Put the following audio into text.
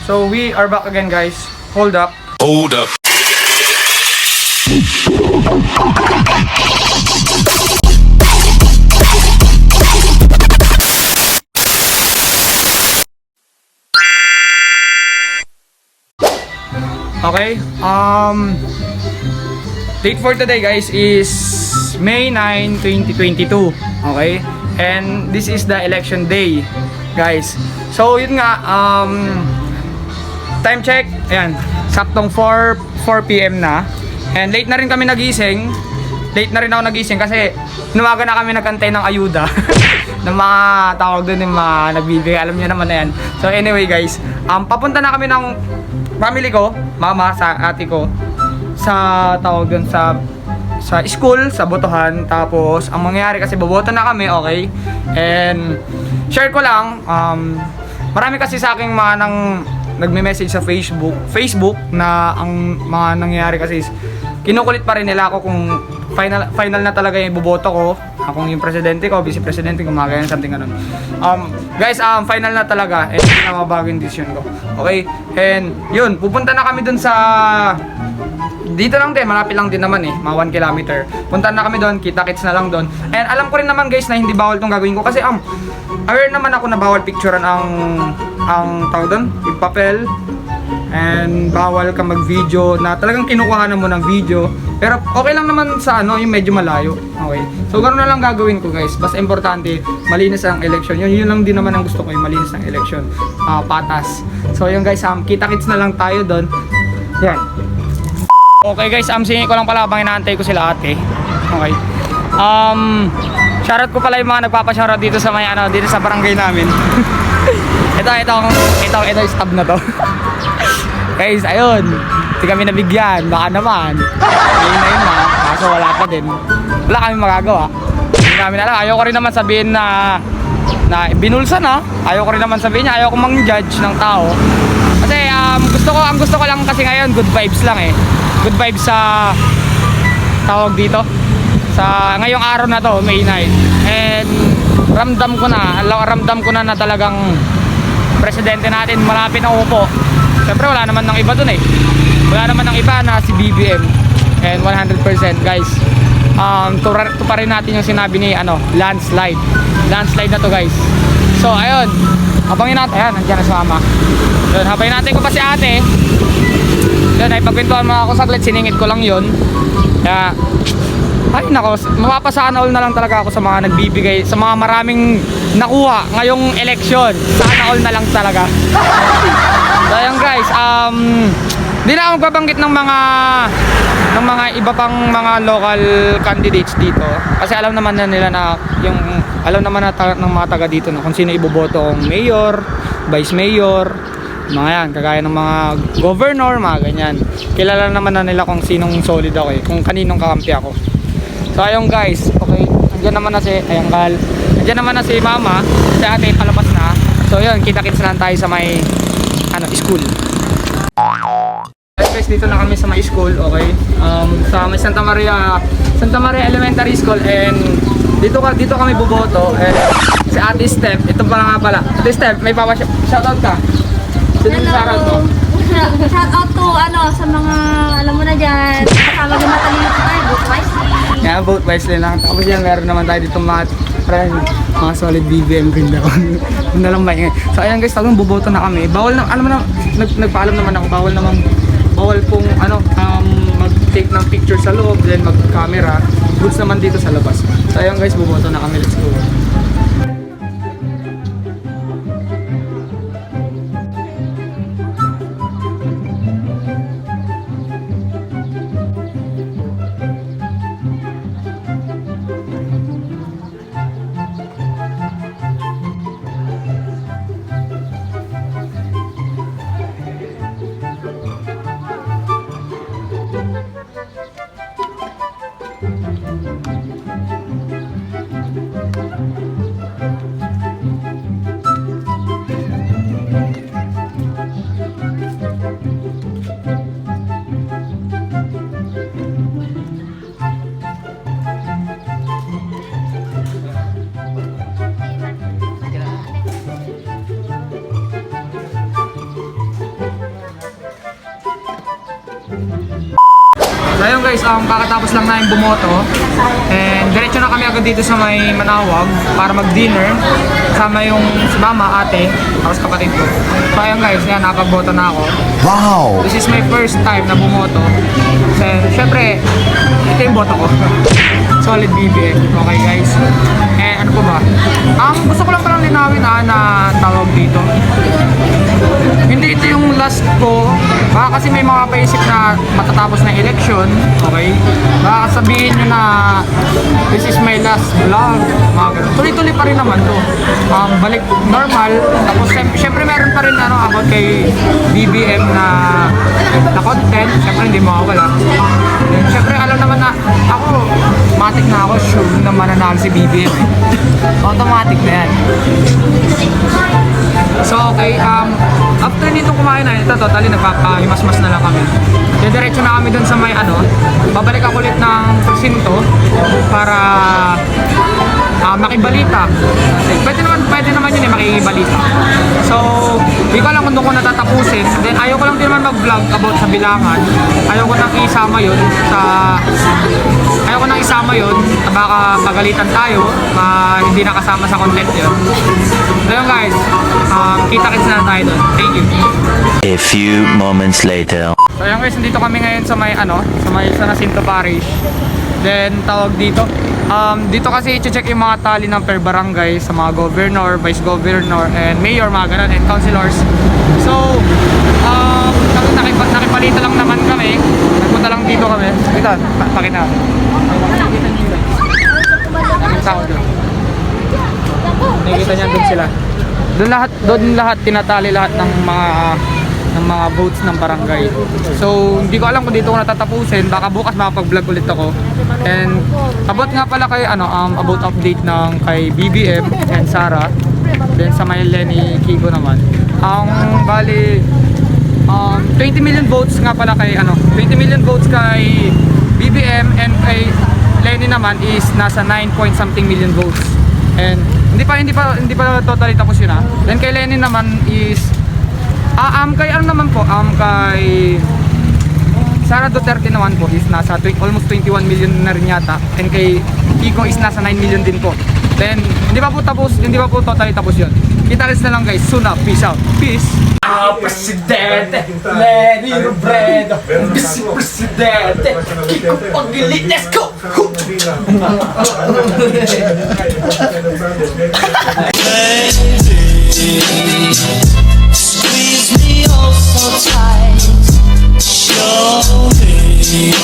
So we are back again, guys. Hold up. Hold up. Okay. Date for today, guys, is May 9, 2022. Okay? And this is the election day, guys. So, yun nga, time check, ayan, saktong 4 PM na. And late na rin kami nagising. Late na rin ako nagising kasi numaga na kami nagantay ng ayuda. ng mga tawag doon, yung mga nagbibigay, alam niyo naman na yan. So anyway, guys, papunta na kami ng family ko, mama, sa ate ko, sa tawag doon, sa school, sa botohan. Tapos ang mangyayari kasi boboto na kami, okay? And share ko lang, marami kasi sa aking mga nagme-message sa Facebook na ang mga nangyayari kasi is kinukulit pa rin nila ako kung final na talaga yung boboto ko, kung yung presidente ko, vice presidente ko, mga ganyan, something ganun. Guys, final na talaga, and hindi na mabago yung decision ko. Okay? And yun, pupunta na kami dun sa dito lang din, malapit lang din naman eh, mga 1 kilometer. Punta na kami doon, kita-kits na lang doon. And alam ko rin naman, guys, na hindi bawal tong gagawin ko kasi aware naman ako na bawal picturean ang tawag doon, yung papel. And bawal ka mag-video na talagang kinukuha na mo ng video. Pero okay lang naman sa yung medyo malayo. Okay. So ganoon na lang gagawin ko, guys. Basta importante, malinis ang election. Yun lang din naman ang gusto ko, yung malinis ang election. Patas. So yun, guys, kita-kits na lang tayo doon. Yan. Okay, guys, singin ko lang pala habang inaantay ko sila ate. Okay. Shoutout ko pala yung mga nagpapa-shoutout dito sa dito sa barangay namin. ito yung stab na to. Guys, ayun. Hindi kami nabigyan, baka naman. Ngayon na yun na, kaso wala pa din. Wala kami magagawa. Hindi namin alam. Ayoko rin naman sabihin na binulsa na. Ayoko rin naman sabihin niya, ayoko mang-judge ng tao. Kasi ang gusto ko lang kasi ngayon, good vibes lang eh. Good vibes sa tawag dito. Sa ngayong araw na to, May 9. And ramdam ko na talagang presidente natin malapit na upo. Siyempre wala naman ng iba dun eh. Wala naman ng iba na si BBM. And 100% guys, tuparin natin yung sinabi ni landslide. Landslide na to, guys. So ayun, habangin natin. Ayan, nandiyan na si mama. Yun, habangin natin ko pa si ate. Yun, ay pagpintuan mo ako saglit, siningit ko lang yun. Kaya ay nako, mapapasana all na lang talaga ako sa mga nagbibigay, sa mga maraming nakuha ngayong eleksyon. Sana all na lang talaga. So ayun, guys, hindi na ako magbabanggit ng mga iba pang mga local candidates dito. Kasi alam naman na nila na ng mga taga dito na kung sino iboboto kong mayor, vice mayor, mga yan, kagaya ng mga governor, mga ganyan. Kilala naman na nila kung sinong solid ako eh, kung kaninong kakampi ako. So ayun, guys, okay, nandiyan naman na si mama, si ate palabas na. So yun, kita-kits lang tayo sa may school. Guys, dito na kami sa may school, okay? Sa may Santa Maria Elementary School, and dito kami boboto. And si Ate Steph, ito pa nga pala. Ate Steph, may shoutout ka. Sino yung shoutout mo? Shoutout to sa mga alam mo na diyan. Kasama ng matalino tayo, vote wisely. Yeah, vote wisely lang. Tapos yan, meron naman tayo dito mga solid BBM rin daw. Kung na lang maingay. So ayan, guys, talagang boboto na kami. Bawal na, alam mo na, nagpaalam naman ako, bawal pong mag-take ng picture sa loob, then mag-camera. Goods naman dito sa labas. So ayan, guys, boboto na kami. Let's go. So ayun guys, kakatapos lang namin bumoto. And diretso na kami agad dito sa may Manawag para mag-dinner. Kasama yung si mama, ate, tapos kapatid ko. So ayun guys, yan, nakapagboto na ako. Wow! This is my first time na bumoto. So syempre, ito yung boto ko. Solid BBM. Okay guys. Eh ano po ba? Gusto ko lang palang linawin na tawag dito. Hindi ito yung last ko. Baka kasi may mga paisip na matatapos na election. Okay? Baka sabihin nyo na this is my last vlog. Mga ganun. Tuloy-tuloy pa rin naman to. Balik normal. Tapos syempre meron pa rin about kay BBM na content. Syempre hindi mawawala. Syempre alam naman na ako, matik na ako sure na mananalo si BBM eh. Automatic na yan. So okay, after nito kumain na, ito totally nagpapahimas-mas na lang kami. Diretso na kami dun sa may babalik ako ulit ng presinto para makibalita. Pwede naman yun makibalita. So, hindi ko alam kung doon ko natatapusin. Then ayaw ko lang din naman mag-vlog about sa bilangan. Ayaw ko nang isama yun baka pagalitan tayo, hindi nakasama sa content yun. So yun guys, kita-kits na tayo doon. Thank you. A few moments later. So ayun guys, dito kami ngayon sa may San Jacinto Parish. Then tawag dito. Dito kasi i-check yung mga tally ng per barangay sa mga governor, vice governor, and mayor, mga ganun, and councilors. So, nakipalita lang naman kami. Nagpunta lang dito kami. Ito, pakita. Daming tao doon. Nakikita niyan doon sila. Doon lahat tinatali lahat ng mga votes ng barangay. So, hindi ko alam kung dito ko natatapusin. Baka bukas makapag-vlog ulit ako. And about nga pala kay about update ng kay BBM and Sara. Then sa may Lenny Kiko naman. Bali 20 million votes nga pala kay 20 million votes kay BBM, and kay Lenny naman is nasa 9 point something million votes. And hindi pa totally tapos yun. Then kay Lenny naman is kay kay Sara Duterte naman po is nasa almost 21 million na rin yata. And kay Kiko is nasa 9 million din po. Then hindi pa po totally tapos yun. Kita-kits na lang guys. Soon up. Peace out. Peace. Presidente Lenny Robredo, Vice Presidente Kiko Pagili. Let's go! Squeeze me oh so tight. Show me